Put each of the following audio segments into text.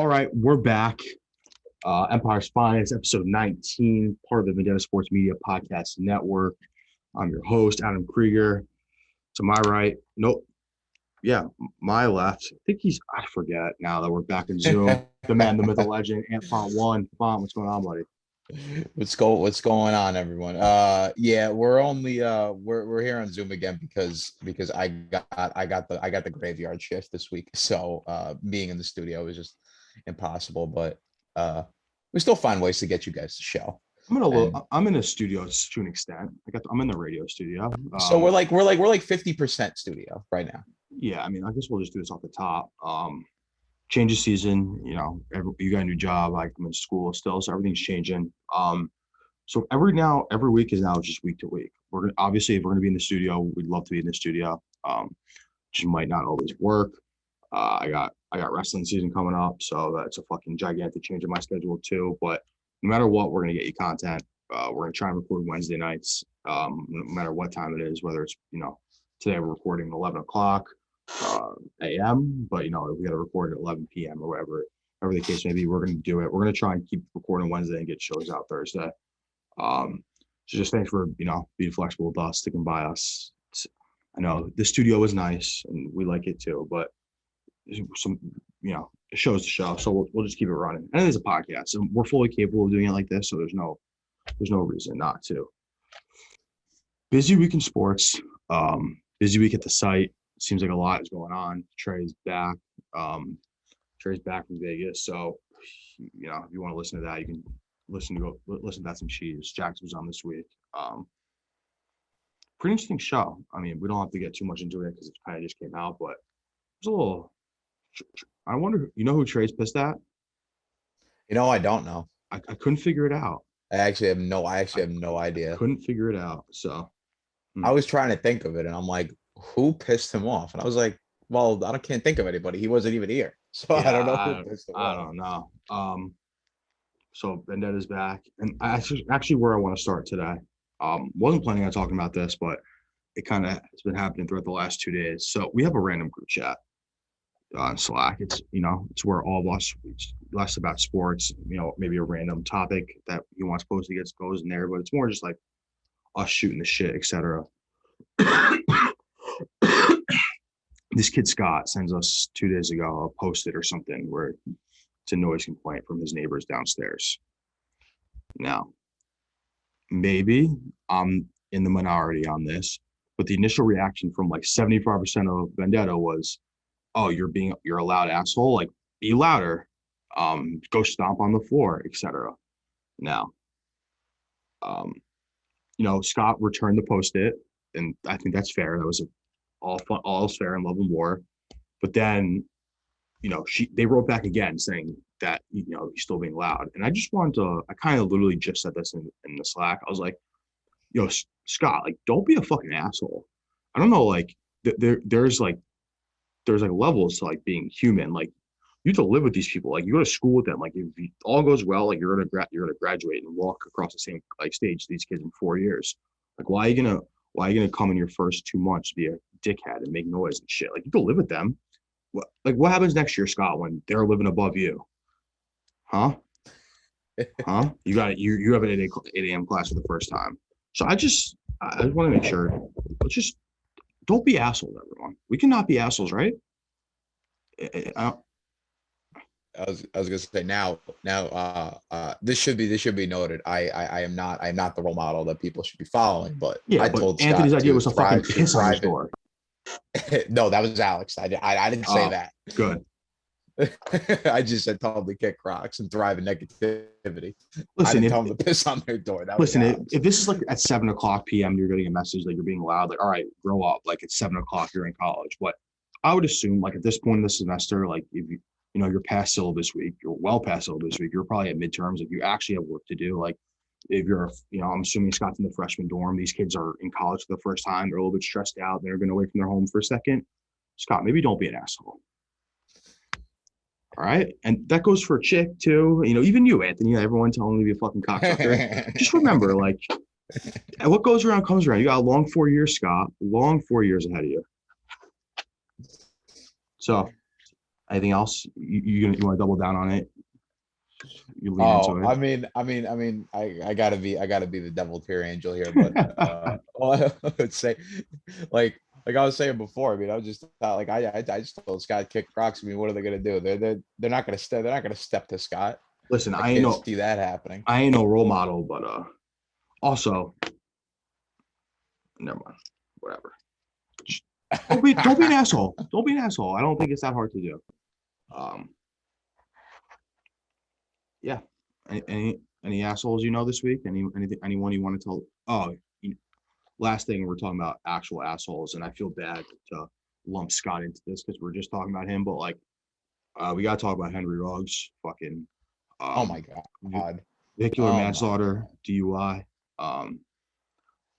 All right, we're back. Empire's Finest, episode 19, part of the Vendetta Sports Media Podcast Network. I'm your host, Adam Krieger. To my right, nope, yeah, my left. I think I forget now that we're back in Zoom. The man, the myth, the legend, Ant Font One. Font, what's going on, buddy? What's going on, everyone? Yeah, we're here on Zoom again because I got the graveyard shift this week. So being in the studio is just impossible, but we still find ways to get you guys to show. I'm in a studio to an extent. I'm in the radio studio. So we're like 50% studio right now. Yeah, I mean, I guess we'll just do this off the top. Change of season, you got a new job. I'm in school still, so everything's changing. So every week is now just week to week. We're gonna obviously, if we're gonna be in the studio, we'd love to be in the studio. Just might not always work. I got wrestling season coming up, so that's a fucking gigantic change in my schedule too. But no matter what, we're gonna get you content. We're gonna try and record Wednesday nights, no matter what time it is, whether it's today we're recording 11 o'clock a.m. But we got to record at 11 p.m. or whatever the case may be. We're going to do it. We're going to try and keep recording Wednesday and get shows out Thursday. So just thanks for being flexible with us, sticking by us. I know the studio is nice and we like it too, but some it shows the show, so we'll just keep it running. And it is a podcast, and we're fully capable of doing it like this, so there's no reason not to. Busy week in sports. Busy week at the site. Seems like a lot is going on. Trey's back. Trey's back from Vegas. So, if you want to listen to that, you can listen to that some cheese. Jax was on this week. Pretty interesting show. I mean, we don't have to get too much into it because it kind of just came out, but it was a little. I wonder, who Trey's pissed at? I don't know. I couldn't figure it out. I actually have no idea. Couldn't figure it out. So I was trying to think of it, and I'm like, who pissed him off? And I was like, well, can't think of anybody. He wasn't even here. So yeah, I don't know who pissed him off. I don't know. So Vendetta's back. And actually where I want to start today. Wasn't planning on talking about this, but it kind of has been happening throughout the last 2 days. So we have a random group chat on Slack. It's it's where all of us less about sports, maybe a random topic that he wants posted gets goes in there, but it's more just like us shooting the shit, etc. This kid Scott sends us 2 days ago a post-it or something where it's a noise complaint from his neighbors downstairs. Now, maybe I'm in the minority on this, but the initial reaction from like 75% of Vendetta was, "Oh, you're a loud asshole. Like, be louder. Go stomp on the floor, etc." Now, Scott returned the post-it, and I think that's fair. That was all's fair in love and war. But then, they wrote back again saying that, he's still being loud. And I just wanted to, I kind of literally just said this in the Slack. I was like, Scott, like, don't be a fucking asshole. I don't know, like, there's levels to like being human. Like, you have to live with these people. Like, you go to school with them. Like, if all goes well, like you're gonna graduate and walk across the same like stage these kids in 4 years. Like, why are you gonna come in your first 2 months to be a dickhead and make noise and shit? Like, you can live with them. What happens next year, Scott, when they're living above you? Huh? You have an 8 a.m. class for the first time. So I just want to make sure. Let's just don't be assholes, everyone. We cannot be assholes, right? I was gonna say now this should be noted. I am not the role model that people should be following, but yeah, I told Anthony's idea was to fucking piss on his door. No, that was Alex. I didn't say that. Good. I just said tell them to kick rocks and thrive in negativity. Listen, I didn't tell them to piss on their door. If this is like at 7:00 p.m., you're getting a message that you're being loud. Like, all right, grow up. Like, it's 7:00, you're in college. But I would assume, like, at this point in the semester, like, if you're past syllabus week, you're well past syllabus week, you're probably at midterms. If you actually have work to do, like, if you're, I'm assuming Scott's in the freshman dorm. These kids are in college for the first time. They're a little bit stressed out. They're going away from their home for a second. Scott, maybe don't be an asshole. All right. And that goes for a chick too. Even you, Anthony, everyone telling me to be a fucking cocksucker. Just remember, like, what goes around comes around. You got a long 4 years, Scott. Long 4 years ahead of you. So Anything else? You want to double down on it? You lean into Oh, it. I gotta be the devil tear angel here, but well, I would say, like I was saying before. I mean, I was just like I just told Scott kick rocks. I mean, what are they gonna do? They're not gonna step. They're not gonna step to Scott. Listen, I can't see that happening. I ain't no role model, but also, never mind. Whatever. Don't be an asshole. Don't be an asshole. I don't think it's that hard to do. Um, yeah. Any assholes you know this week? Anyone you want to tell? Oh, last thing, we're talking about actual assholes, and I feel bad to lump Scott into this because we're just talking about him, but like, we gotta talk about Henry Ruggs. Fucking, Oh my ve- God. vehicular Oh my manslaughter, God. DUI.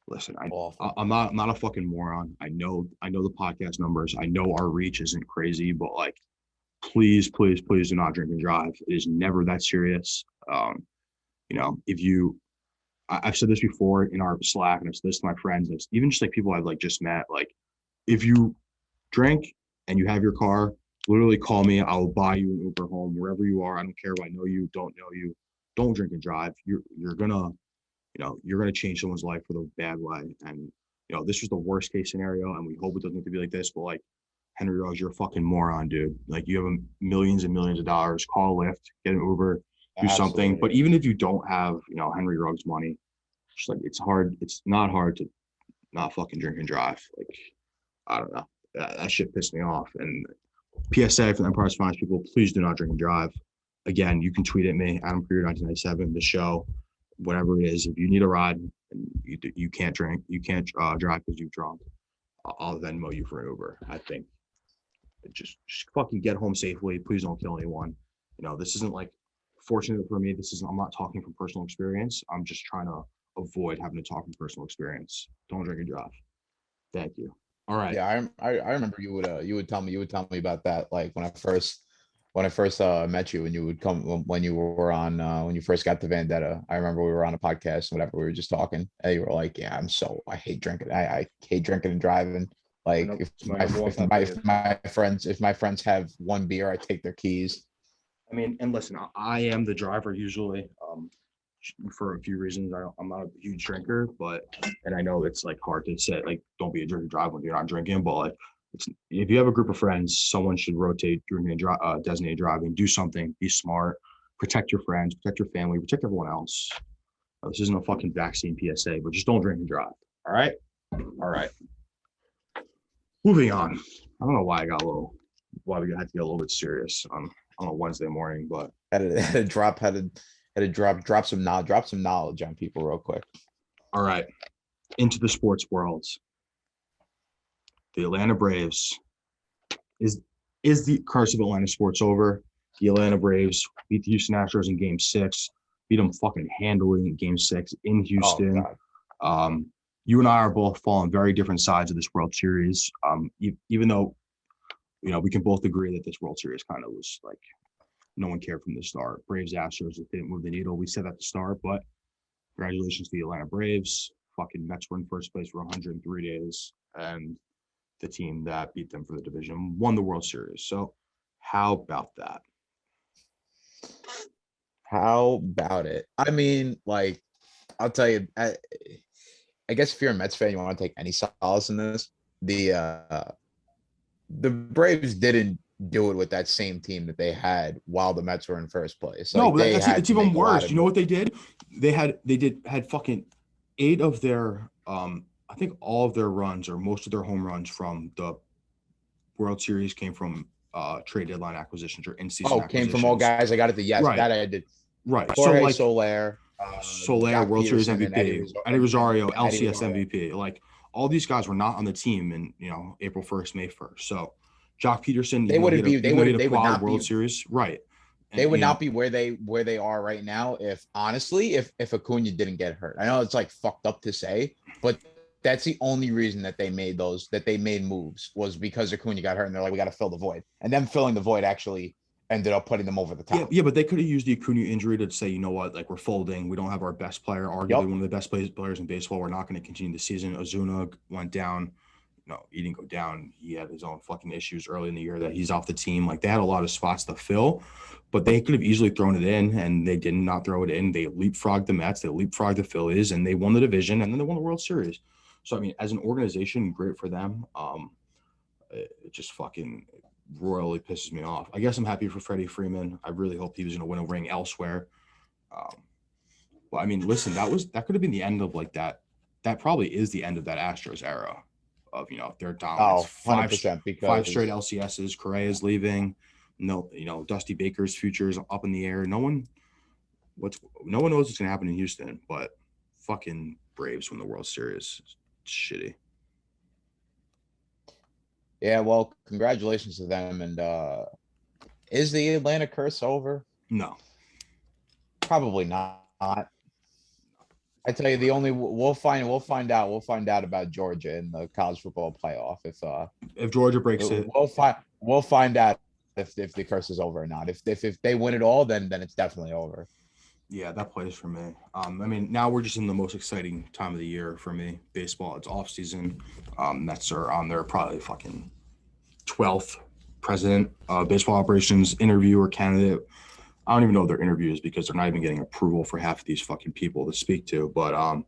Listen, Awful. I'm not a fucking moron. I know the podcast numbers. I know our reach isn't crazy, but like, please do not drink and drive. It is never that serious. If you, I've said this before in our Slack, and I've said this to my friends, even just like people I've like just met. Like, if you drink and you have your car, literally call me. I will buy you an Uber home wherever you are. I don't care if I know you, don't know you. Don't drink and drive. You're gonna you're gonna change someone's life for the bad way. And this was the worst case scenario, and we hope it doesn't have to be like this. But like, Henry Ruggs, you're a fucking moron, dude. Like, you have millions and millions of dollars. Call a Lyft, get an Uber, do something. But Absolutely. even if you don't have Henry Ruggs money, just like, it's hard. It's not hard to not fucking drink and drive. Like, I don't know. That shit pissed me off. And PSA for the Empire Finest people, please do not drink and drive. Again, you can tweet at me, Adam Creer 1997, the show, whatever it is. If you need a ride and you can't drink, you can't drive because you've drunk, I'll Venmo you for an Uber. I think just fucking get home safely. Please don't kill anyone. This isn't like, fortunate for me. I'm not talking from personal experience. I'm just trying to avoid having to talk from personal experience. Don't drink and drive. Thank you. All right. Yeah, I remember you would tell me about that, like when I first met you, and you would come when you were on when you first got to Vendetta. I remember we were on a podcast and whatever, we were just talking, and you were like, yeah, I hate drinking. I hate drinking and driving. I Like, know it's my number one pet peeve. if my friends have one beer, I take their keys. I mean, and listen, I am the driver usually, for a few reasons. I'm not a huge drinker, and I know it's like hard to say, like, don't be a drinker drive when you're not drinking, but like, if you have a group of friends, someone should rotate drinking and designated driving. Do something. Be smart. Protect your friends. Protect your family. Protect everyone else. This isn't a fucking vaccine PSA, but just don't drink and drive. All right. All right. Moving on. I don't know why we had to get a little bit serious on a Wednesday morning, but Had to drop some knowledge on people real quick. all right. Into the sports world. The Atlanta Braves is the curse of Atlanta sports over. The Atlanta Braves beat the Houston Astros in Game 6, beat them fucking handily in Game 6 in Houston. You and I are both falling very different sides of this World Series. Even though we can both agree that this World Series kind of was like, no one cared from the start. Braves Astros, it didn't move the needle. We said at the start, but congratulations to the Atlanta Braves. Fucking Mets were in first place for 103 days, and the team that beat them for the division won the World Series. So how about that? How about it? I mean, like, I'll tell you, I guess if you're a Mets fan, you want to take any solace in this. The Braves didn't do it with that same team that they had while the Mets were in first place. No, Like, but they had it's to even make a lot worse. of You know what moves. they did? Had fucking 8 of their I think all of their runs, or most of their home runs from the World Series, came from trade deadline acquisitions or in-season Oh, came from all acquisitions. guys. I got it. Yes, Right, that I did. right. So Jorge like, Soler, Soler, Jock World Series Peterson, and MVP, Eddie Rosario, Eddie LCS Rosario. MVP. Like, all these guys were not on the team in April 1st, May 1st. So Jock Peterson, They wouldn't be. even though he had a They would quad not World be. Series, right? They And would not be where they are right now if, honestly, if Acuna didn't get hurt. I know it's like fucked up to say, but that's the only reason that they made moves, was because Acuna got hurt, and they're like, we got to fill the void, and them filling the void actually ended up putting them over the top. yeah, but they could have used the Acuna injury to say, you know what, like, we're folding. We don't have our best player, arguably Yep. one of the best players in baseball. We're not going to continue the season. Ozuna went down. he didn't go down. He had his own fucking issues early in the year that he's off the team. Like they had a lot of spots to fill, but they could have easily thrown it in, and they did not throw it in. They leapfrogged the Mets, they leapfrogged the Phillies, and they won the division, and then they won the World Series. So I mean, as an organization, great for them. It just fucking royally pisses me off. I guess I'm happy for Freddie Freeman. I really hope he was going to win a ring elsewhere. Um, but I mean, listen, that could have been the end of like that. That probably is the end of that Astros era of their dominance. Oh, 100% Five straight because LCSs. Correa's leaving. No, Dusty Baker's future is up in the air. No one knows what's gonna happen in Houston, but fucking Braves win the World Series. It's shitty. yeah, well, congratulations to them. And is the Atlanta curse over? No, Probably not. I tell you, the only we'll find out about Georgia in the college football playoff if Georgia breaks it, we'll find out if the curse is over or not. If they win it all, then it's definitely over. yeah, that plays for me. I mean, now we're just in the most exciting time of the year for me. Baseball, it's off season. Mets are on their probably fucking 12th president, baseball operations interview or candidate. I don't even know their interviews because they're not even getting approval for half of these fucking people to speak to. But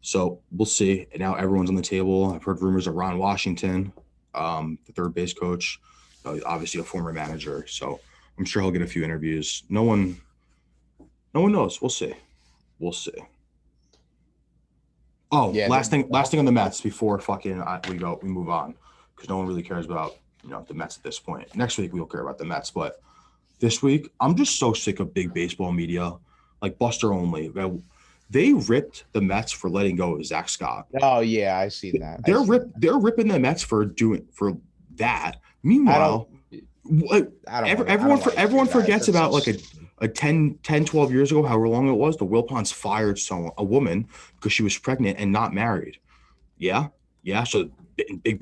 so we'll see. And now everyone's on the table. I've heard rumors of Ron Washington, the third base coach, obviously a former manager. So I'm sure he'll get a few interviews. No one knows. We'll see. We'll see. Oh, Yeah, last thing on the Mets before fucking we move on because no one really cares about the Mets at this point. Next week we'll care about the Mets, but this week I'm just so sick of big baseball media, like Buster Only. They ripped the Mets for letting go of Zach Scott. oh yeah, I seen that. They're ripping the Mets for that. I don't. Meanwhile, like I don't want to everyone hear that. forgets That's about so like a 12 years ago, however long it was, the Wilpons fired a woman because she was pregnant and not married. Yeah. Yeah. So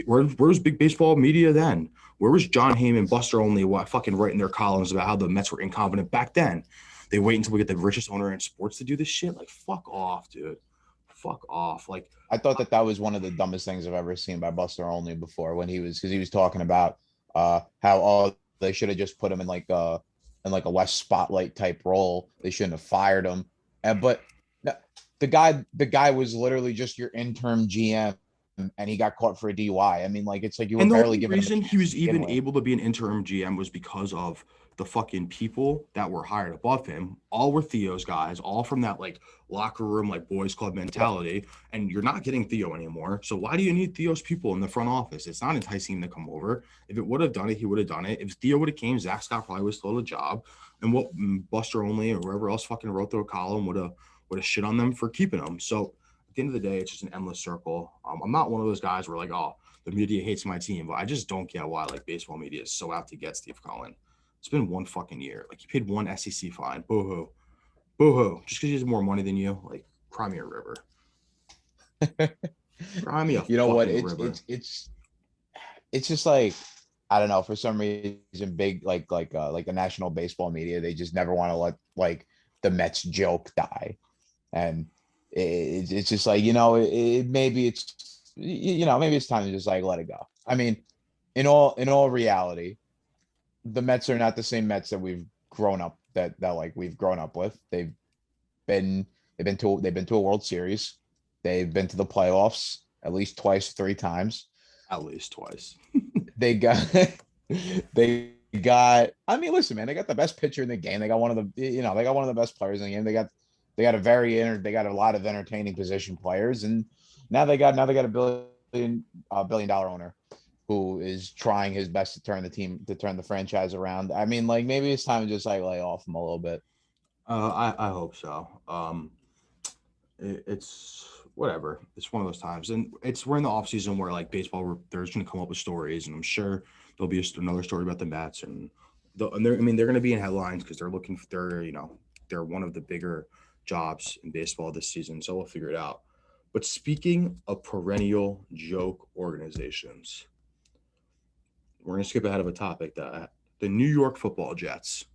where was big baseball media then? Where was John Heyman, Buster Only, fucking writing their columns about how the Mets were incompetent back then? They wait until we get the richest owner in sports to do this shit. Like, fuck off, dude. Fuck off. Like, I thought that was one of the dumbest things I've ever seen by Buster Only before when because he was talking about how they should have just put him in like a less spotlight type role. They shouldn't have fired him. But the guy was literally just your interim GM and he got caught for a DUI. I mean, like it's like you were and the barely only giving him a reason chance he was to begin even with. able to be an interim GM was because of the fucking people that were hired above him. All were Theo's guys, all from that like locker room, like boys club Yep. mentality. And you're not getting Theo anymore. So why do you need Theo's people in the front office? It's not enticing him to come over. If it would have done it, he would have done it. If Theo would have came, Zach Scott probably would still have a job. And what Buster Only or whoever else fucking wrote their column would have shit on them for keeping them. So at the end of the day, it's just an endless circle. I'm not one of those guys where like, oh, the media hates my team, but I just don't get why like baseball media is so out to get Steve Cohen. It's been one fucking year. Like he paid one SEC fine. Boo hoo. Boo hoo. Just because he has more money than you, like cry me a river. Cry me a You know what? fucking river. It's just like I don't know. For some reason, big like the national baseball media, they just never want to let like the Mets joke die, and it's just like maybe maybe it's time to just like let it go. I mean, in all reality, the Mets are not the same Mets that we've grown up with. Been they've been to a World Series. They've been to the playoffs at least twice, three times. At least twice. They got they got. I mean, listen, man, they got the best pitcher in the game. They got one of the best players in the game. They got a lot of entertaining position players, and now they got a billion-dollar owner who is trying his best to turn the franchise around. I mean, like maybe it's time to just like lay off him a little bit. I hope so. It's whatever. It's one of those times, and we're in the off season where like baseball, there's going to come up with stories, and I'm sure there'll be another story about the Mets, they're going to be in headlines because they're one of the bigger jobs in baseball this season, so we'll figure it out. But speaking of perennial joke organizations, we're going to skip ahead of a topic that the New York Football Jets.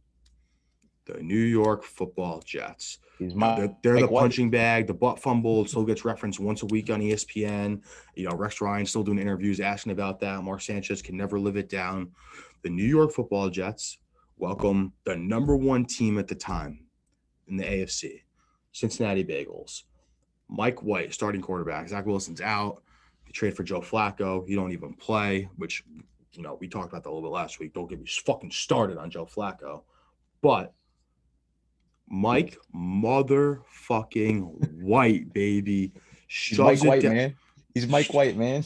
The New York Football Jets. He's You know, they're the Mike White. punching bag, the butt fumble. It still gets referenced once a week on ESPN. You know, Rex Ryan still doing interviews asking about that. Mark Sanchez can never live it down. The New York Football Jets welcome the number one team at the time in the AFC, Cincinnati Bengals. Mike White, starting quarterback. Zach Wilson's out. They trade for Joe Flacco. He don't even play, which, you know, we talked about that a little bit last week. Don't get me fucking started on Joe Flacco. But Mike motherfucking White, baby. He's Mike Shoves it White, down, man. He's Mike White, man.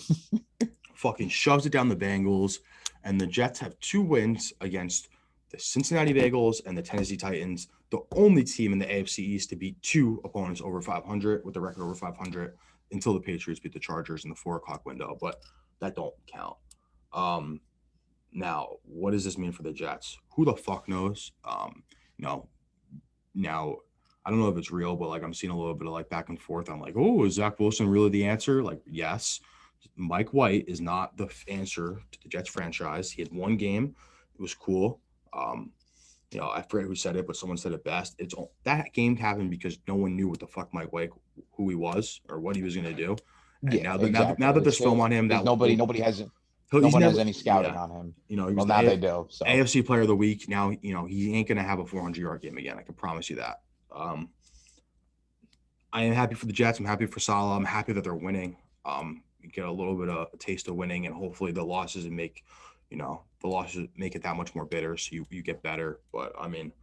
fucking shoves it down the Bengals. And the Jets have 2 wins against the Cincinnati Bengals and the Tennessee Titans, the only team in the AFC East to beat 2 opponents over 500 with the record over 500 until the Patriots beat the Chargers in the 4 o'clock window. But that don't count. Now, what does this mean for the Jets? Who the fuck knows? You know, now I don't know if it's real, but like I'm seeing a little bit of like back and forth. I'm like, oh, is Zach Wilson really the answer? Like, yes. Mike White is not the answer to the Jets franchise. He had 1 game. It was cool. You know, I forget who said it, but someone said it best. It's that game happened because no one knew what the fuck Mike White, who he was or what he was going to do. And Yeah, now exactly. that there's film on him, There's that nobody has he's has never, any scouting yeah, on him. you know, he was Well, the now they do. So AFC Player of the Week. Now, you know, he ain't gonna have a 400-yard game again. I can promise you that. I am happy for the Jets. I'm happy for Salah. I'm happy that they're winning. You get a little bit of a taste of winning, and hopefully the losses make it that much more bitter, so you get better. But I mean,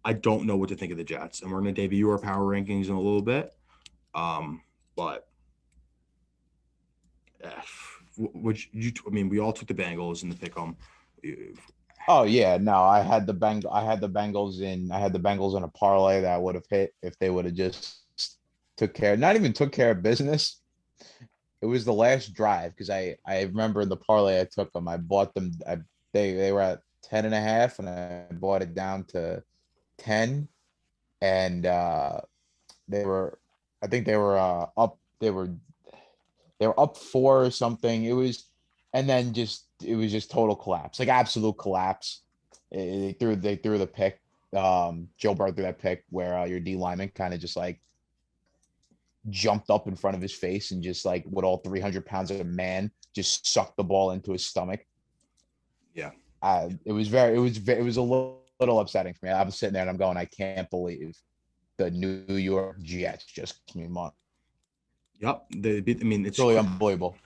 I don't know what to think of the Jets, and we're gonna debut our power rankings in a little bit. But I mean, we all took the Bengals in the pick 'em. oh yeah, no, I had the Bengals in a parlay that would have hit if they would have just not even took care of business. It was the last drive because I remember in the parlay I took them. I bought them. They were at 10.5 and I bought it down to 10 and they were I think they were up they were up 4 or something. And then it was just total collapse, like absolute collapse. They threw the pick. Joe Burrow threw that pick where your D lineman kind of just like jumped up in front of his face and just like with all 300 pounds of a man just sucked the ball into his stomach. Yeah. It was a little upsetting for me. I was sitting there and I'm going, I can't believe the New York Jets just came on. Yep. I mean, it's really unbelievable.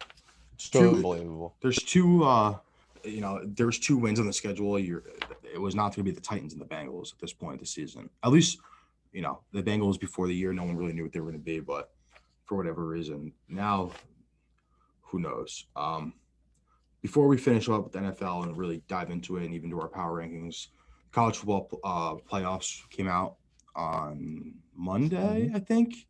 It's truly unbelievable. There's 2, you know, there's 2 wins on the schedule. It was not going to be the Titans and the Bengals at this point of the season. At least, you know, the Bengals before the year, no one really knew what they were going to be. But for whatever reason, now, who knows? Before we finish up with the NFL and really dive into it and even do our power rankings, college football playoffs came out on Monday, I think.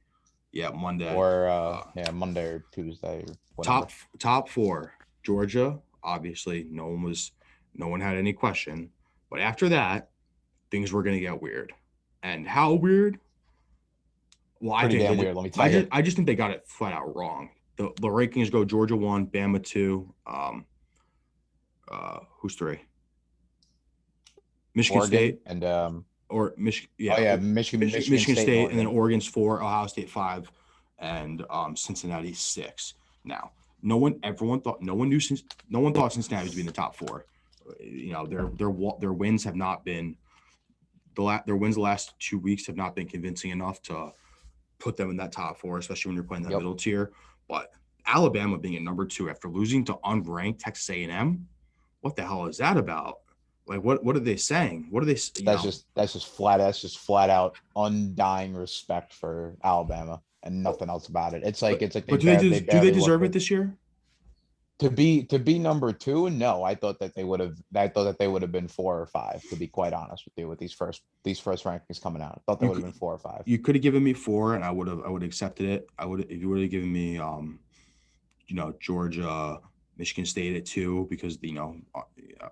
Yeah, Monday. Or Monday or Tuesday or whatever. Top 4, Georgia. Obviously, no one had any question. But after that, things were gonna get weird. And how weird? Well, Pretty damn weird. Let me tell you. I just think they got it flat out wrong. The rankings go Georgia 1, Bama 2. Who's 3? Michigan Oregon State and or Michigan. Yeah. Oh yeah, Michigan State and then Oregon's 4, Ohio State 5, and Cincinnati 6. Now, no one thought Cincinnati was be in the top 4. You know, their wins have not been their wins the last 2 weeks have not been convincing enough to put them in that top 4, especially when you're playing that middle tier. But Alabama being at number 2 after losing to unranked Texas A&M, what the hell is that about? Like, what are they saying? What are they? That's just flat out undying respect for Alabama and nothing else about it. It's like But do they deserve it this year? To be number 2? No, I thought that they would have been 4 or 5. To be quite honest with you, with these first rankings coming out, I thought they would have been 4 or 5. You could have given me 4, and I would have accepted it. If you would have given me, you know, Georgia, Michigan State at 2, because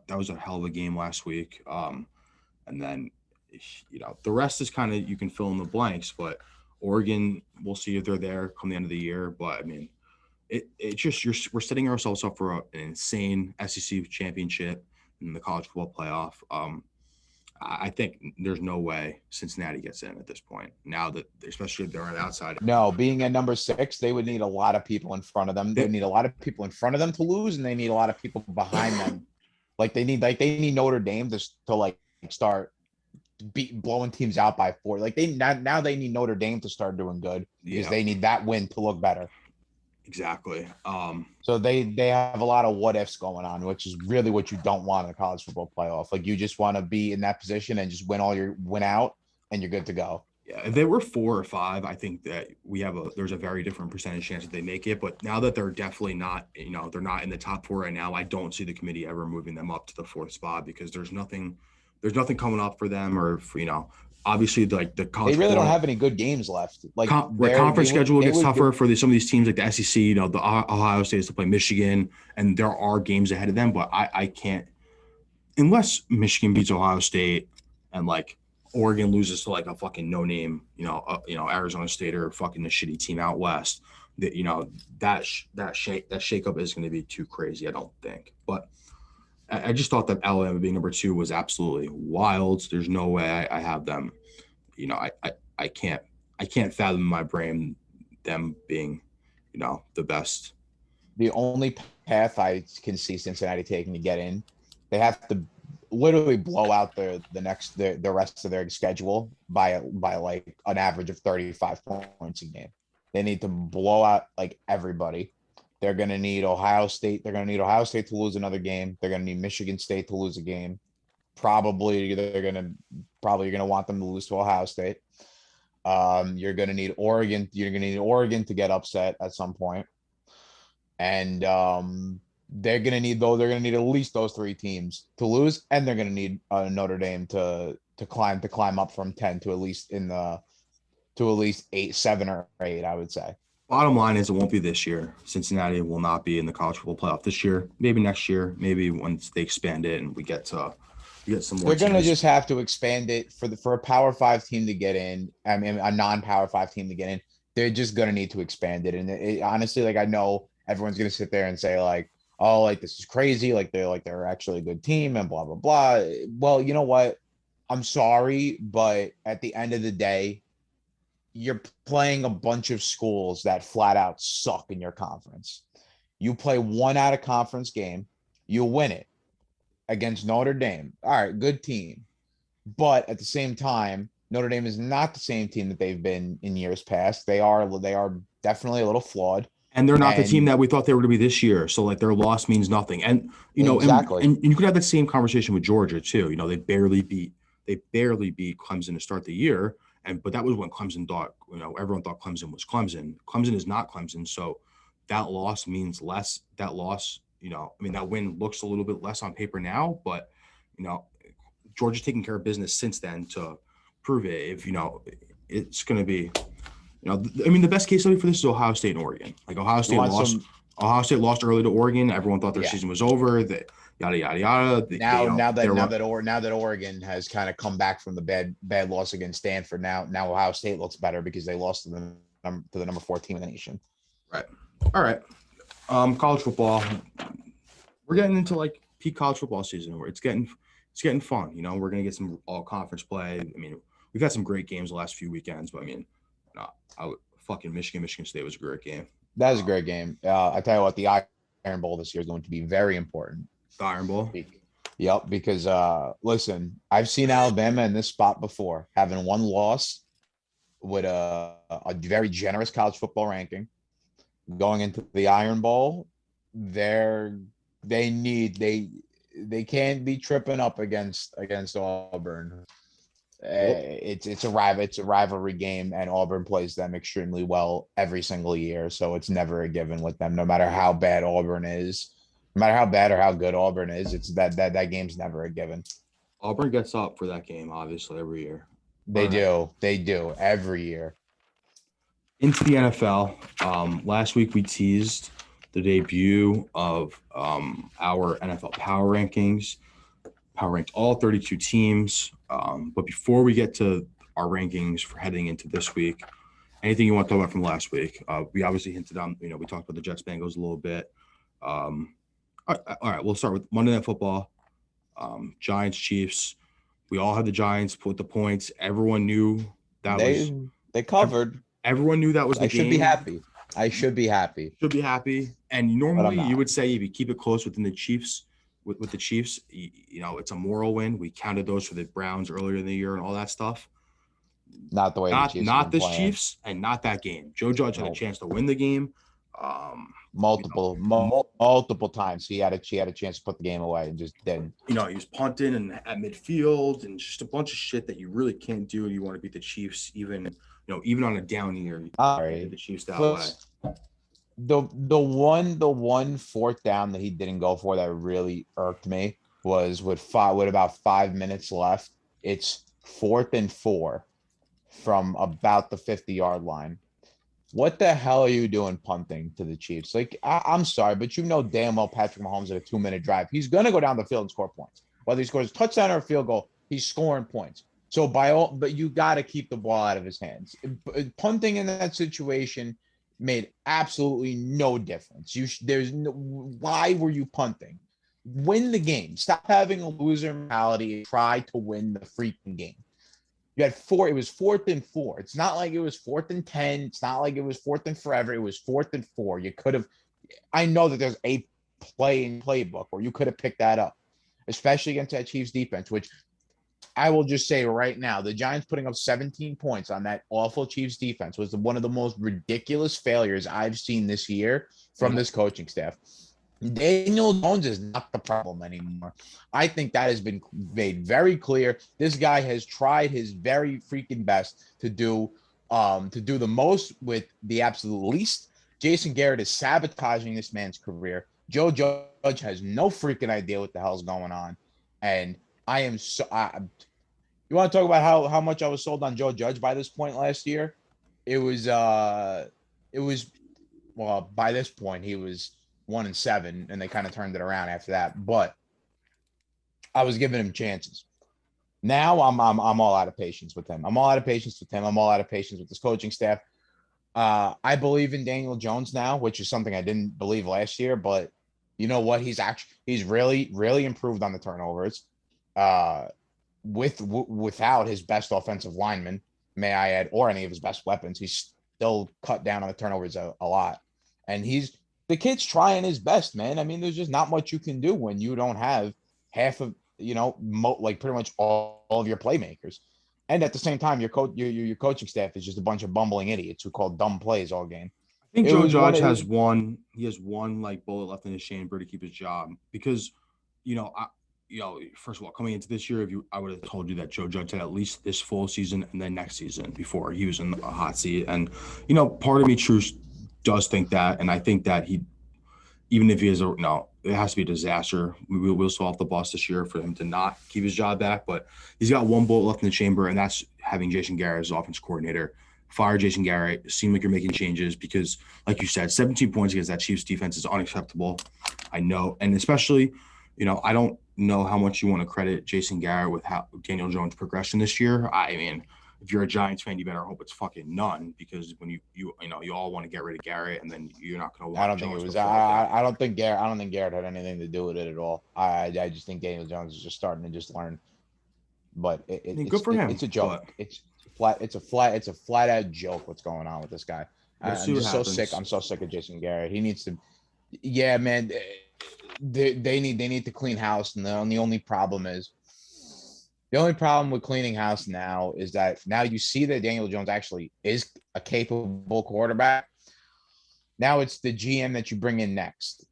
that was a hell of a game last week. And then, you know, the rest is kind of, you can fill in the blanks. But Oregon, we'll see if they're there come the end of the year. But I mean, it just we're setting ourselves up for an insane SEC championship in the college football playoff. I think there's no way Cincinnati gets in at this point. Now that, especially if they're on the outside. No, being at number 6, they would need a lot of people in front of them. They They, need a lot of people in front of them to lose, and they need a lot of people behind them. Like they need Notre Dame to like start blowing teams out by 4. Like now they need Notre Dame to start doing good because yeah, they need that win to look better. exactly. So they have a lot of what ifs going on, which is really what you don't want in a college football playoff. Like you just want to be in that position and just win out, and you're good to go. Yeah, if they were 4 or 5, I think that there's a very different percentage chance that they make it. But now that they're definitely not, they're not in the top 4 right now, I don't see the committee ever moving them up to the 4th spot because there's nothing coming up for them, or for, obviously like the college They really don't football have any good games left. Like conference schedule gets tougher be, for some of these teams like the SEC. The Ohio State has to play Michigan, and there are games ahead of them. But I can't, unless Michigan beats Ohio State and like Oregon loses to like a fucking no name, Arizona State or fucking the shitty team out west. That that shakeup is going to be too crazy. I don't think, but I just thought that Alabama being number 2 was absolutely wild. There's no way I have them. I can't fathom in my brain them being, the best. the only path I can see Cincinnati taking to get in, they have to literally blow out the rest of their schedule by like an average of 35 points a game. They need to blow out like everybody. They're going to need Ohio State. They're going to need Ohio State to lose another game. They're going to need Michigan State to lose a game. Probably you're going to want them to lose to Ohio State. You're going to need Oregon. You're going to need Oregon to get upset at some point. And they're going to need at least those 3 teams to lose, and they're going to need Notre Dame to climb up from 10 to at least 8, 7 or 8, I would say. Bottom line is it won't be this year. Cincinnati will not be in the college football playoff this year. Maybe next year. Maybe once they expand it and we get some more. They're going to just have to expand it for a Power 5 team to get in. I mean, a non-Power 5 team to get in. They're just going to need to expand it. And honestly, like I know everyone's going to sit there and say like, oh, like this is crazy. Like they're actually a good team and blah, blah, blah. Well, you know what? I'm sorry, but at the end of the day, you're playing a bunch of schools that flat out suck in your conference. You play one out of conference game, you win it against Notre Dame. All right, good team. But at the same time, Notre Dame is not the same team that they've been in years past. They are definitely a little flawed. And they're not the team that we thought they were going to be this year. So like their loss means nothing. And exactly. and you could have that same conversation with Georgia too. They barely beat Clemson to start the year. But that was when Clemson thought, everyone thought Clemson was Clemson. Clemson is not Clemson. So that loss means less. That loss, that win looks a little bit less on paper now, but, Georgia's taking care of business since then to prove it. If, it's going to be, the best case study for this is Ohio State and Oregon. Like Ohio State lost early to Oregon. Everyone thought their season was over. Yada yada yada. Now that Oregon has kind of come back from the bad loss against Stanford, now Ohio State looks better because they lost to the number 4 team in the nation. Right. All right. College football. We're getting into like peak college football season where it's getting fun. We're gonna get some all conference play. I mean, we've had some great games the last few weekends, but fucking Michigan State was a great game. That was a great game. I tell you what, the Iron Bowl this year is going to be very important. The Iron Bowl. Yep, because listen, I've seen Alabama in this spot before, having one loss with a very generous college football ranking. Going into the Iron Bowl, they can't be tripping up against Auburn. It's a rivalry game, and Auburn plays them extremely well every single year. So it's never a given with them, no matter how bad Auburn is. No matter how bad or how good Auburn is, it's that game's never a given. Auburn gets up for that game, obviously, every year. They do every year. Into the NFL. Last week we teased the debut of our NFL Power Rankings. Power ranked all 32 teams. But before we get to our rankings for heading into this week, anything you want to talk about from last week? We obviously hinted on, we talked about the Jets Bengals a little bit. All right, we'll start with Monday Night Football. Giants, Chiefs. We all had the Giants put the points. Everyone knew that was They covered. everyone knew that was the I should be game. happy. I should be happy, Should be happy. And but I'm normally you not. would say if you keep it close within the Chiefs, with the Chiefs, it's a moral win. We counted those for the Browns earlier in the year and all that stuff. Not the way the Chiefs have Not been this playing. Chiefs and not that game. Joe Judge had a No, chance to win the game. Um, multiple times she had a chance to put the game away and just didn't. he was punting and at midfield and just a bunch of shit that you really can't do. You want to beat the Chiefs, even on a down year. You All can't right. beat the Chiefs that way. Plus, the one fourth down that he didn't go for that really irked me was with about 5 minutes left. It's 4th and 4 from about the 50-yard line. What the hell are you doing punting to the Chiefs? Like, I'm sorry, but you know damn well Patrick Mahomes at a 2-minute drive. He's going to go down the field and score points. Whether he scores a touchdown or a field goal, he's scoring points. So but you got to keep the ball out of his hands. Punting in that situation made absolutely no difference. Why were you punting? Win the game. Stop having a loser mentality and try to win the freaking game. You had it was 4th and 4. It's not like it was 4th and 10. It's not like it was 4th and forever. It was 4th and 4. You could have, I know that there's a play in playbook where you could have picked that up, especially against that Chiefs defense, which I will just say right now, the Giants putting up 17 points on that awful Chiefs defense was one of the most ridiculous failures I've seen this year from this coaching staff. Daniel Jones is not the problem anymore. I think that has been made very clear. This guy has tried his very freaking best to do the most with the absolute least. Jason Garrett is sabotaging this man's career. Joe Judge has no freaking idea what the hell's going on. And I am so you want to talk about how much I was sold on Joe Judge by this point last year? It was well, by this point he was 1-7, and they kind of turned it around after that. But I was giving him chances. Now I'm all out of patience with him. I'm all out of patience with this coaching staff. I believe in Daniel Jones now, which is something I didn't believe last year. But you know what? He's really improved on the turnovers. Without his best offensive lineman, may I add, or any of his best weapons, he's still cut down on the turnovers a lot. And the kid's trying his best, man. I mean, there's just not much you can do when you don't have half of, like pretty much all of your playmakers. And at the same time, your coaching staff is just a bunch of bumbling idiots who call dumb plays all game. I think Joe Judge has one. He has one like bullet left in his chamber to keep his job because, first of all, coming into this year, I would have told you that Joe Judge had at least this full season and then next season before he was in a hot seat. And part of me does think that, and I think that even if he is it has to be a disaster. We will still have the bus this year for him to not keep his job back, but he's got one bullet left in the chamber, and that's having Jason Garrett as offense coordinator. Fire Jason Garrett. Seem like you're making changes because, like you said, 17 points against that Chiefs defense is unacceptable. I know, and especially, I don't know how much you want to credit Jason Garrett with how Daniel Jones' progression this year. I mean, if you're a Giants fan, you better hope it's fucking none because when you all want to get rid of Garrett and then you're not going to want. I don't think it was. I don't think Garrett had anything to do with it at all. I just think Daniel Jones is just starting to just learn. But good for him. It's a joke. It's a flat out joke. What's going on with this guy? I'm just so sick. I'm so sick of Jason Garrett. He needs to. Yeah, man. They need to clean house, and the only problem with cleaning house now is that now you see that Daniel Jones actually is a capable quarterback. Now it's the GM that you bring in next.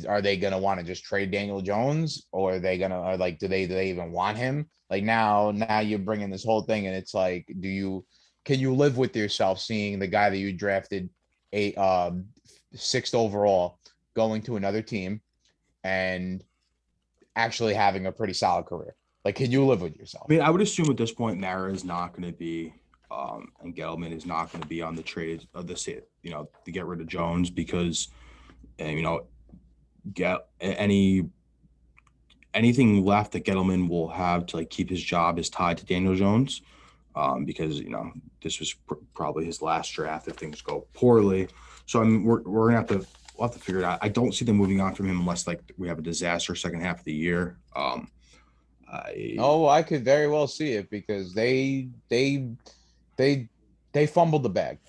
Are they going to want to just trade Daniel Jones, or are they going to do they even want him? Like now you bring in this whole thing, and it's like, can you live with yourself seeing the guy that you drafted 6th overall going to another team and actually having a pretty solid career? Like, can you live with yourself? I mean, I would assume at this point, Mara is not going to be, and Gettleman is not going to be on the trade of the state, to get rid of Jones because, get anything left that Gettleman will have to keep his job is tied to Daniel Jones, because this was probably his last draft if things go poorly. So I mean, we're gonna we'll have to figure it out. I don't see them moving on from him unless we have a disaster second half of the year. Oh, I could very well see it because they they fumbled the bag.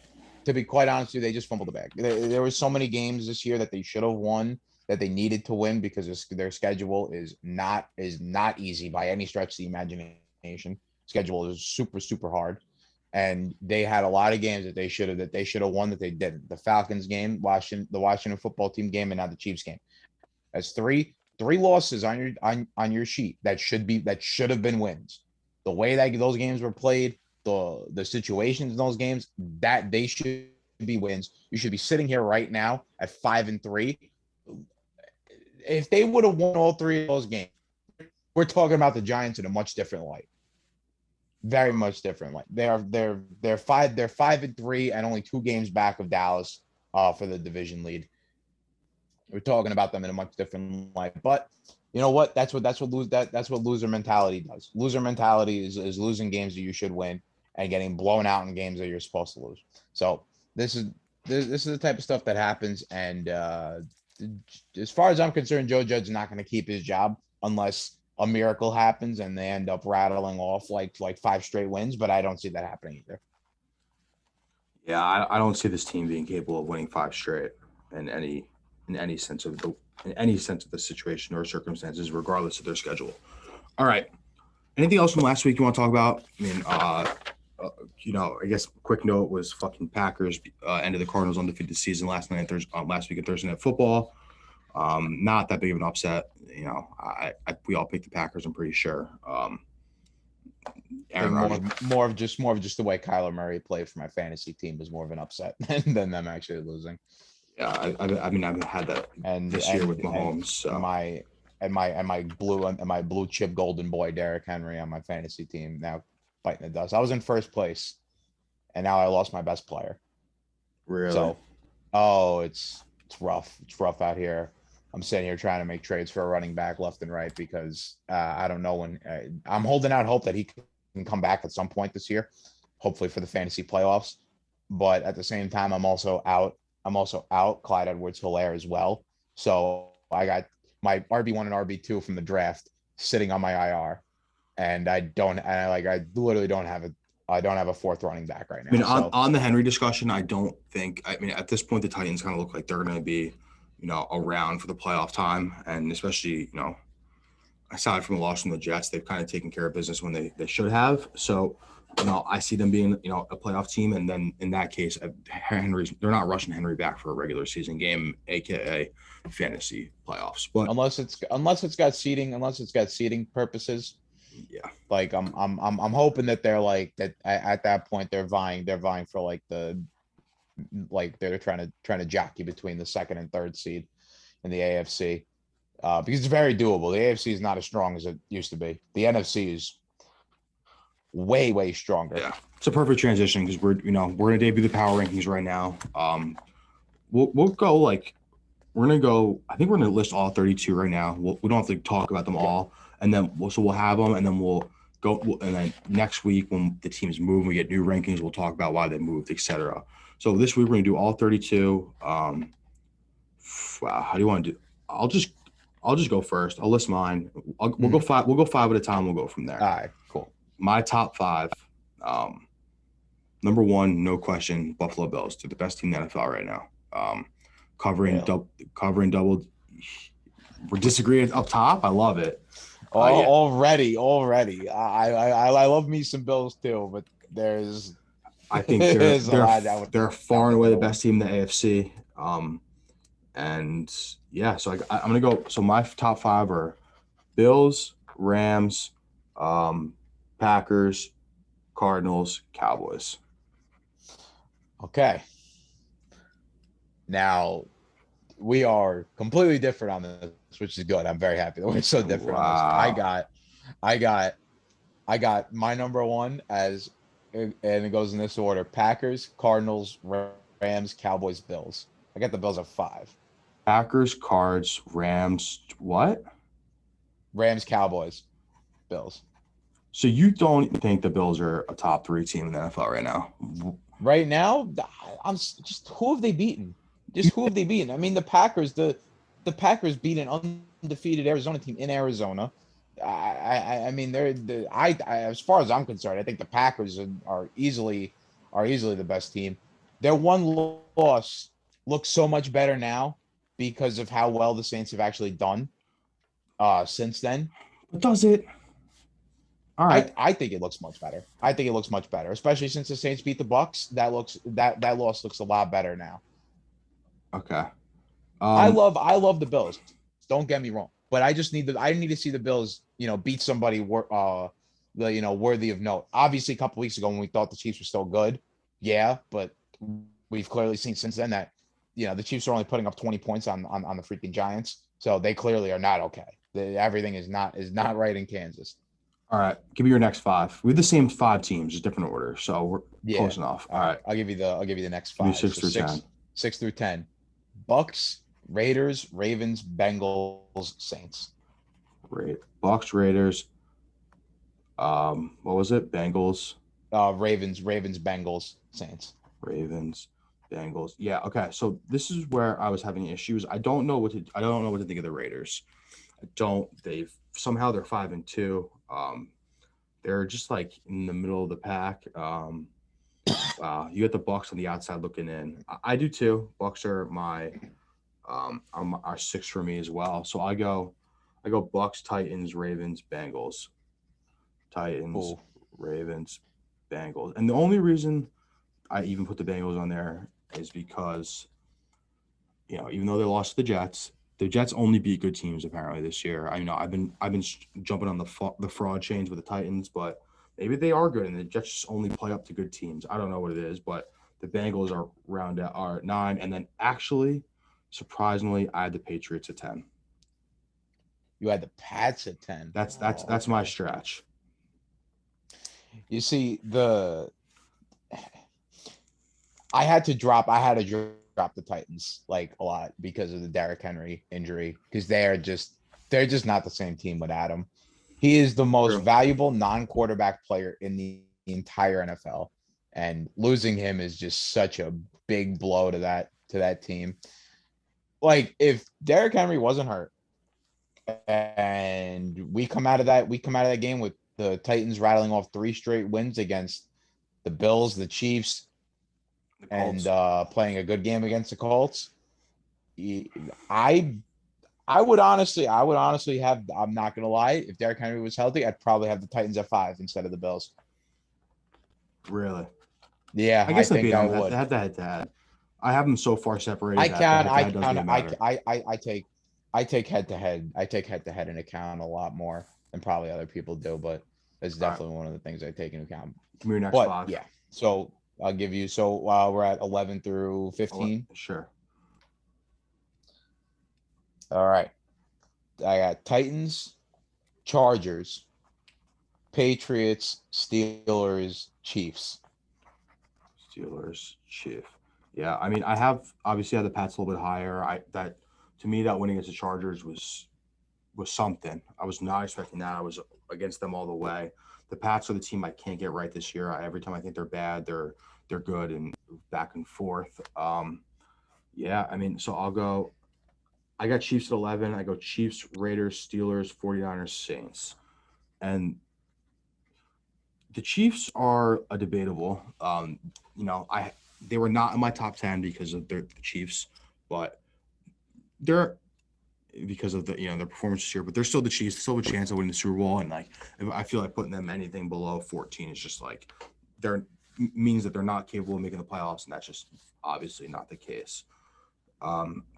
To be quite honest with you, they just fumbled the bag. There were so many games this year that they should have won, that they needed to win because their schedule is not easy by any stretch of the imagination. Schedule is super hard, and they had a lot of games that they should have won that they didn't. The Falcons game, the Washington football team game, and now the Chiefs game. That's three losses on your sheet that should have been wins. The way that those games were played, the situations in those games, that they should be wins. You should be sitting here right now at 5-3. If they would have won all three of those games, we're talking about the Giants in a much different light. Very much different light. They're 5-3 and only 2 games back of Dallas for the division lead. We're talking about them in a much different light. But you know what? That's what loser mentality does. Loser mentality is losing games that you should win and getting blown out in games that you're supposed to lose. So this is the type of stuff that happens. And as far as I'm concerned, Joe Judge's not going to keep his job unless a miracle happens and they end up rattling off like 5 straight wins. But I don't see that happening either. Yeah, I don't see this team being capable of winning 5 straight in any sense of the situation or circumstances, regardless of their schedule. All right. Anything else from last week you want to talk about? I mean, I guess quick note was fucking Packers ended the Cardinals undefeated season last week at Thursday Night Football. Not that big of an upset. We all picked the Packers, I'm pretty sure. More of just the way Kyler Murray played for my fantasy team was more of an upset than them actually losing. Yeah, I mean I've had that this year with Mahomes. So. My blue chip golden boy Derrick Henry on my fantasy team now biting the dust. I was in first place, and now I lost my best player. Really? So, it's rough. It's rough out here. I'm sitting here trying to make trades for a running back left and right because I don't know when. I'm holding out hope that he can come back at some point this year, hopefully for the fantasy playoffs. But at the same time, I'm also out Clyde Edwards-Helaire as well. So I got my RB1 and RB2 from the draft sitting on my IR, and I literally don't have a 4th running back right now. I mean, on the Henry discussion, I mean, at this point, the Titans kind of look like they're going to be, around for the playoff time. And especially, aside from the loss from the Jets, they've kind of taken care of business when they should have. So, I see them being, a playoff team. And then in that case, they're not rushing Henry back for a regular season game, AKA fantasy playoffs. But unless it's got seeding purposes. Yeah. Like I'm hoping that they're like that at that point they're vying for like they're trying to jockey between the 2nd and 3rd seed in the AFC. Because it's very doable. The AFC is not as strong as it used to be. The NFC is way stronger. Yeah, it's a perfect transition because we're gonna debut the power rankings right now. We'll go I think we're gonna list all 32 right now. We don't have to talk about them all, and then we'll have them, and then we'll go. And then next week when the teams move, we get new rankings. We'll talk about why they moved, etc. So this week we're gonna do all 32. Wow, how do you want to do? I'll just go first. I'll list mine. We'll go 5. We'll go 5 at a time. We'll go from there. All right, cool. My top 5. Number 1, no question, Buffalo Bills. They're the best team in the NFL right now. Covering double. We're disagreeing up top. I love it. Yeah. Already. I love me some Bills too, but there's. I think they're far and away the best team in the AFC. And yeah, so I'm gonna go. So my top 5 are Bills, Rams, Packers, Cardinals, Cowboys. Okay. Now we are completely different on this, which is good. I'm very happy that we're so different on this. I got my number 1 as, and it goes in this order: Packers, Cardinals, Rams, Cowboys, Bills. I got the Bills at 5. Packers, Cards, Rams, what? Rams, Cowboys, Bills. So you don't think the Bills are a top 3 team in the NFL right now? Right now, I'm just who have they beaten? I mean, the Packers beat an undefeated Arizona team in Arizona. I mean, as far as I'm concerned, I think the Packers are easily the best team. Their one loss looks so much better now because of how well the Saints have actually done since then. But does it? All right. I think it looks much better. I think it looks much better, especially since the Saints beat the Bucks. That loss looks a lot better now. Okay. Um, I love the Bills. Don't get me wrong, but I need to see the Bills, beat somebody worthy of note. Obviously, a couple weeks ago when we thought the Chiefs were still good, yeah, but we've clearly seen since then that the Chiefs are only putting up 20 points on the freaking Giants, so they clearly are not okay. Everything is not right in Kansas. all right. Give me your next five. We have the same five teams, just different order. So we're Yeah. close enough. All All right. right. I'll give you the next Give me five. six So through 10. six through 10. Bucks, Raiders, Ravens, Bengals, Saints. Bucks, Raiders. What was it? Bengals, Ravens, Bengals, Saints. Ravens, Bengals. Yeah. Okay. So this is where I was having issues. I don't know what to think of the Raiders. I don't. They're 5-2. They're just like in the middle of the pack. You got the Bucks on the outside looking in. I do too. Bucks are are six for me as well. So I go Bucks, Titans, Ravens, Bengals, Titans, Ooh. Ravens, Bengals. And the only reason I even put the Bengals on there is because even though they lost to the Jets only beat good teams apparently this year. I know I've been jumping on the fraud chains with the Titans, but maybe they are good and the Jets just only play up to good teams. I don't know what it is, but the Bengals are at 9, and then actually, surprisingly, I had the Patriots at 10. You had the Pats at 10. That's my Okay. stretch. You see, I had to drop the Titans like a lot because of the Derrick Henry injury, because they're just not the same team without him. He is the most True. valuable non-quarterback player in the entire NFL, and losing him is just such a big blow to that team. Like if Derrick Henry wasn't hurt and we come out of that game with the Titans rattling off 3 straight wins against the Bills, the Chiefs, The and Colts. playing a good game against the Colts. I I would honestly have. I'm not gonna lie. If Derrick Henry was healthy, I'd probably have the Titans at 5 instead of the Bills. Really? Yeah, I I guess I think beat I them would. head to head. I have them so far I separated that the count. head to I head doesn't count. even matter. I take head to head. I take head to head into account a lot more than probably other people do, but it's All right. definitely one of the things I take into account. Give me your next But five. yeah, so I'll give you. So we're at 11 through 15. Sure. All right, I got Titans, Chargers, Patriots, Steelers, Chiefs. Steelers, Chief. Yeah, I mean, I have obviously had the Pats a little bit higher. I that to me that win against the Chargers was something. I was not expecting that. I was against them all the way. The Pats are the team I can't get right this year. Every time I think they're bad, they're good and back and forth. Yeah, I mean, so I'll go. I got Chiefs at 11. I go Chiefs, Raiders, Steelers, 49ers, Saints. And the Chiefs are a debatable. I they were not in my top 10 because of the Chiefs, but they're because of their performance this year. But they're still the Chiefs, still have a chance of winning the Super Bowl. And like I feel like putting them anything below 14 is just like they're means that they're not capable of making the playoffs, and that's just obviously not the case.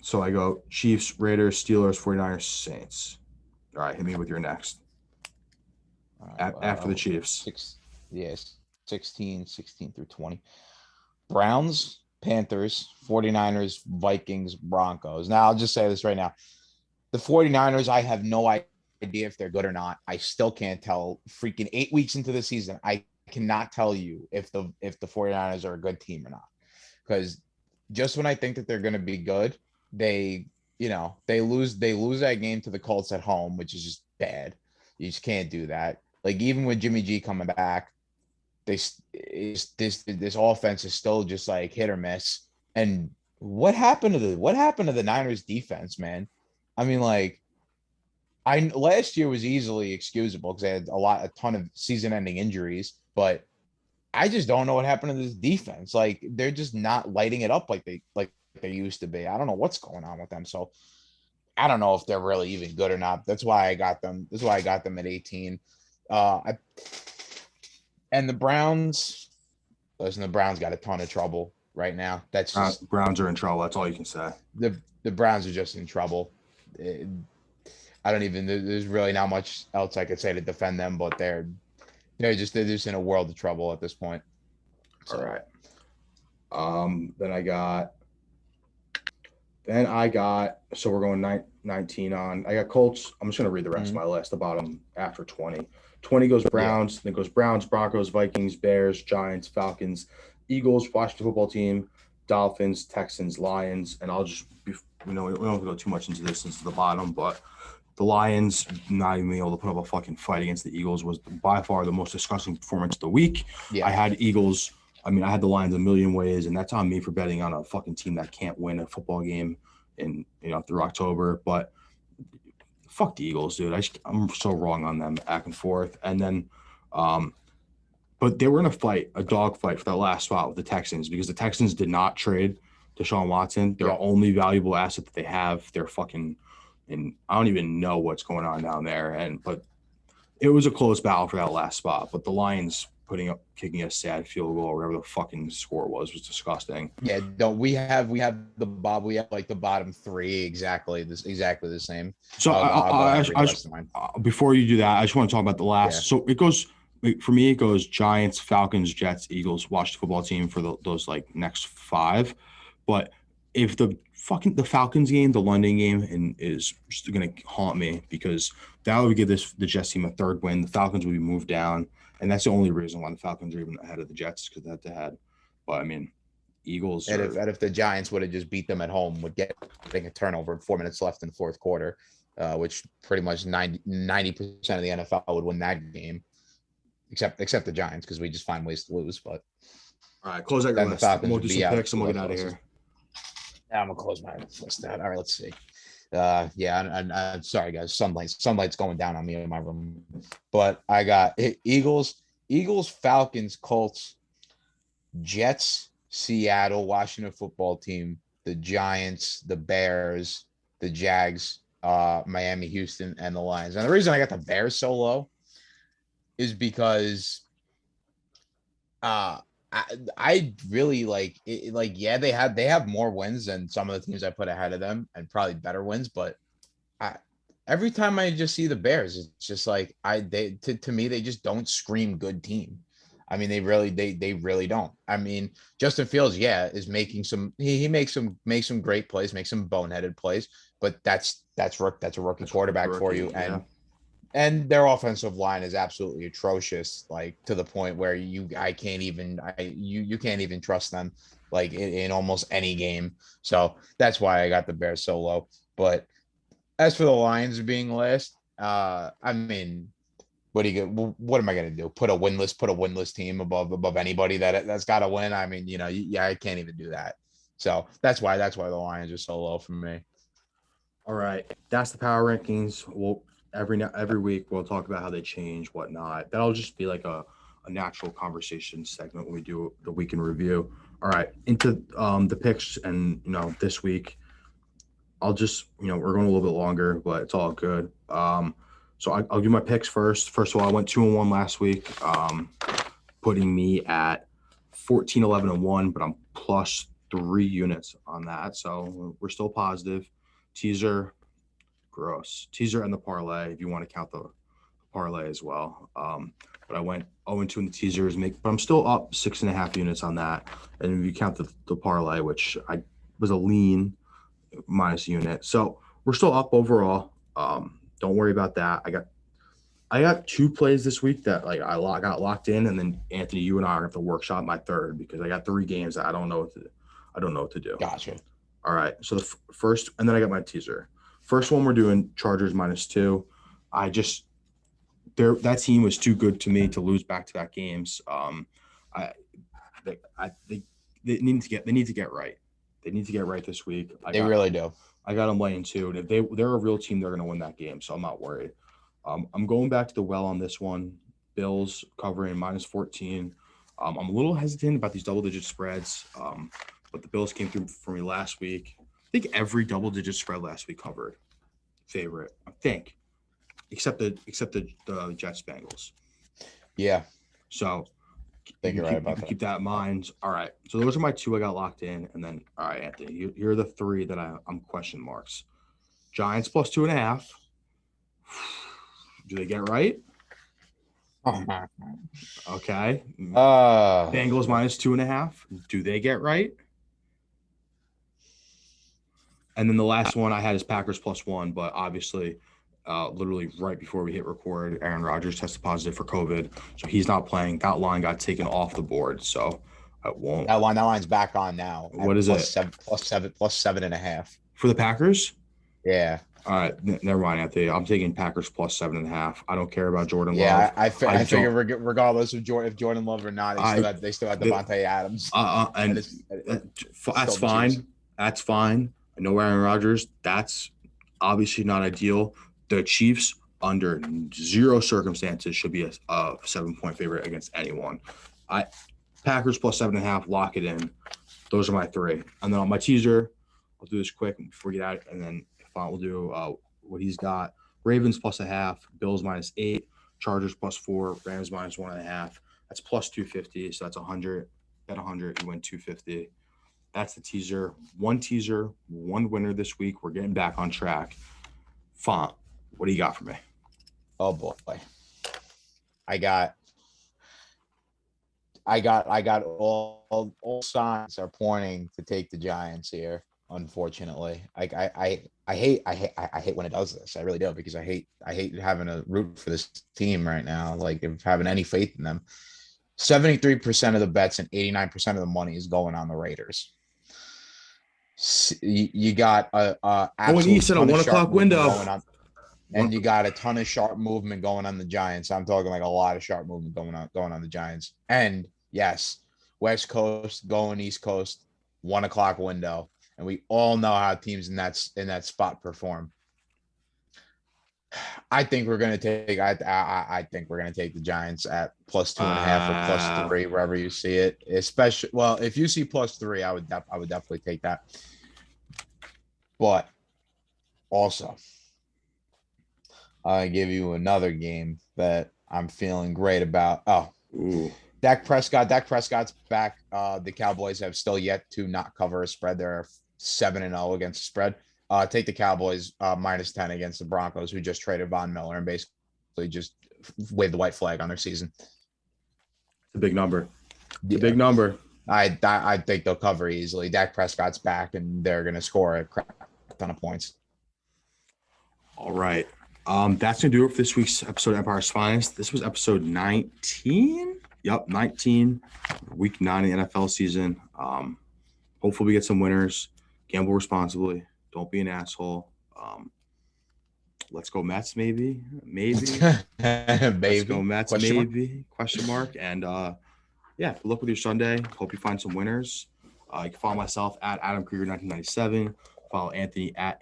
So I go Chiefs, Raiders, Steelers, 49ers, Saints. All right, hit me with your next All right, after the Chiefs. six, yes, 16 through 20. Browns, Panthers, 49ers, Vikings, Broncos. Now, I'll just say this right now. The 49ers, I have no idea if they're good or not. I still can't tell. Freaking 8 weeks into the season, I cannot tell you if the 49ers are a good team or not. Because just when I think that they're going to be good, they they lose that game to the Colts at home, which is just bad. You just can't do that. Like even with Jimmy G coming back, this offense is still just like hit or miss. And what happened to the Niners defense, man? I mean, like last year was easily excusable because they had a ton of season-ending injuries, but I just don't know what happened to this defense. Like they're just not lighting it up like they used to be. I don't know what's going on with them. So I don't know if they're really even good or not. That's why I got them. That's why I got them at 18. I and the Browns. Listen, the Browns got a ton of trouble right now. That's just Browns are in trouble. That's all you can say. the Browns are just in trouble. I don't even. There's really not much else I could say to defend them, but they're just in a world of trouble at this point. So. All right. Then I got. So we're going 19 on. I got Colts. I'm just gonna read the rest of my list. The bottom after 20. 20 goes Browns. Then goes Browns, Broncos, Vikings, Bears, Giants, Falcons, Eagles, Washington football team, Dolphins, Texans, Lions, and I'll just we don't have to go too much into this since the bottom, but the Lions not even being able to put up a fucking fight against the Eagles was by far the most disgusting performance of the week. Yeah. I had Eagles. I mean, I had the Lions a million ways, and that's on me for betting on a fucking team that can't win a football game through October. But fuck the Eagles, dude. I'm so wrong on them back and forth. And then, but they were in a dog fight for that last spot with the Texans because the Texans did not trade Deshaun Watson. Their only valuable asset that they have, they're fucking, and I don't even know what's going on down there. But it was a close battle for that last spot. But the Lions kicking a sad field goal or whatever the fucking score was disgusting. Yeah, we have the bottom three exactly the same. So before you do that, I just want to talk about the last. Yeah. So it goes for me. It goes Giants, Falcons, Jets, Eagles, Washington football team for those like next five. But if the Falcons game, the London game, is just going to haunt me because that would give the Jets team a third win. The Falcons would be moved down. And that's the only reason why the Falcons are even ahead of the Jets because they had. But I mean, Eagles. And if the Giants would have just beat them at home, would getting a turnover with 4 minutes left in the fourth quarter, which pretty much 90% of the NFL would win that game, except the Giants because we just find ways to lose. But all right, close out your list. We'll do some picks and we'll get out of here. Yeah, I'm gonna close my list out. All right, let's see. I'm sorry guys, sunlight's going down on me in my room, but I got Eagles, Falcons, Colts, Jets, Seattle, Washington football team, the Giants, the Bears, the Jags, Miami, Houston, and the Lions. And the reason I got the Bears so low is because I really like it. Like, yeah, they have more wins than some of the teams I put ahead of them and probably better wins. But every time I just see the Bears, it's just like to me, they just don't scream good team. I mean, they really don't. I mean, Justin Fields, is making some, he makes some great plays, makes some boneheaded plays, but that's a rookie quarterback for you. And their offensive line is absolutely atrocious, like to the point where you can't even trust them like in almost any game. So that's why I got the Bears so low. But as for the Lions being last, I mean, what am I going to do? Put a winless team above anybody that's got to win. I mean, I can't even do that. So that's why the Lions are so low for me. All right. That's the power rankings. We'll every week we'll talk about how they change, whatnot. That'll just be like a natural conversation segment when we do the week in review. All right, into the picks, and this week I'll just we're going a little bit longer, but it's all good. So I'll do my picks first. First of all, I went 2-1 last week, putting me at 14, 11, and 1, but I'm plus 3 units on that, so we're still positive. Teaser. Gross. Teaser and the parlay, if you want to count the parlay as well. But I went 0-2 in the teasers, but I'm still up 6.5 units on that. And if you count the parlay, which I was a lean minus unit. So we're still up overall. Don't worry about that. I got 2 plays this week that like I got locked in, and then Anthony, you and I are going to have to workshop my third because I got 3 games that I don't know what to do. Gotcha. All right. So the first, and then I got my teaser. First one, we're doing Chargers -2. That team was too good to me to lose back-to-back games. They need to get right. They need to get right this week. They really do. I got them laying 2. And if they're a real team, they're going to win that game. So I'm not worried. I'm going back to the well on this one. Bills covering -14. I'm a little hesitant about these double-digit spreads, but the Bills came through for me last week. I think every double-digit spread last week covered favorite. I think, except the Jets Bengals. Yeah. So I think you're right about that. Keep that in mind. All right. So those are my 2 I got locked in. And then, all right, Anthony, here are the 3 that I'm question marks. Giants +2.5. Do they get right? Okay. Bengals -2.5. Do they get right? And then the last one I had is Packers +1, but obviously, literally right before we hit record, Aaron Rodgers tested positive for COVID, so he's not playing. That line got taken off the board, so I won't. That line's back on now. What is it? +7.5 for the Packers? Yeah. All right, never mind, Anthony. I'm taking Packers +7.5. I don't care about Jordan Love. Yeah, I figure regardless of Jordan Love or not, they still have Devontae Adams. And that's fine. That's fine. I know Aaron Rodgers. That's obviously not ideal. The Chiefs, under 0 circumstances, should be a 7-point favorite against anyone. Packers +7.5. Lock it in. Those are my 3. And then on my teaser, I'll do this quick before we get out, and then we'll do what he's got. Ravens +0.5, Bills -8, Chargers +4, Rams -1.5. That's +250. So that's 100. Bet 100, you win 250. That's the teaser. 1 teaser, 1 winner this week. We're getting back on track. Font, what do you got for me? Oh boy, I got all signs are pointing to take the Giants here. Unfortunately, I hate when it does this. I really do, because I hate having to root for this team right now. Like, if having any faith in them. 73% of the bets and 89% of the money is going on the Raiders. You got a East at a 1 o'clock window, and you got a ton of sharp movement going on the Giants. I'm talking like a lot of sharp movement going on the Giants. And yes, West Coast going East Coast, 1 o'clock window. And we all know how teams in that spot perform. I think we're gonna take. I think we're gonna take the Giants at +2.5 or +3, wherever you see it. Especially, well, if you see +3, I would definitely take that. But also, I give you another game that I'm feeling great about. Oh, ooh. Dak Prescott's back. The Cowboys have still yet to not cover a spread. They're 7-0 against the spread. Take the Cowboys -10 against the Broncos, who just traded Von Miller and basically just waved the white flag on their season. It's a big number. It's a big number. I think they'll cover easily. Dak Prescott's back, and they're going to score a crap ton of points. All right. That's going to do it for this week's episode of Empire's Finest. This was episode 19. Yep, 19. Week 9 of the NFL season. Hopefully we get some winners. Gamble responsibly. Don't be an asshole. Let's go Mets, maybe. Let's go Mets, maybe. Question mark. And yeah, good luck with your Sunday. Hope you find some winners. You can follow myself at Adam Krieger 1997. Follow Anthony at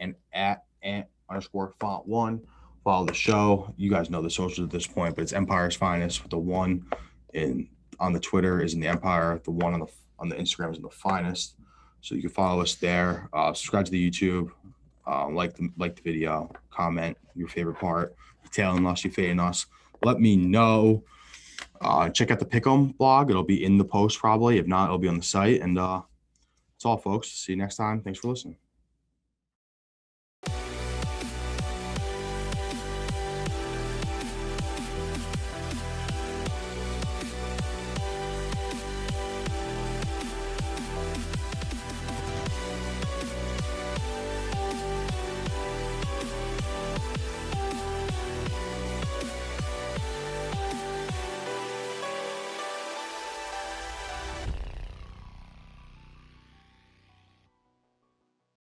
@Ant_Font1. Follow the show. You guys know the socials at this point, but it's Empire's Finest, with the 1 on the Twitter is in the Empire. The 1 on the Instagram is in the Finest. So you can follow us there. Subscribe to the YouTube. Like the video. Comment your favorite part. Tailing us, you fading us. Let me know. Check out the Pick'em blog. It'll be in the post probably. If not, it'll be on the site. And that's all, folks. See you next time. Thanks for listening.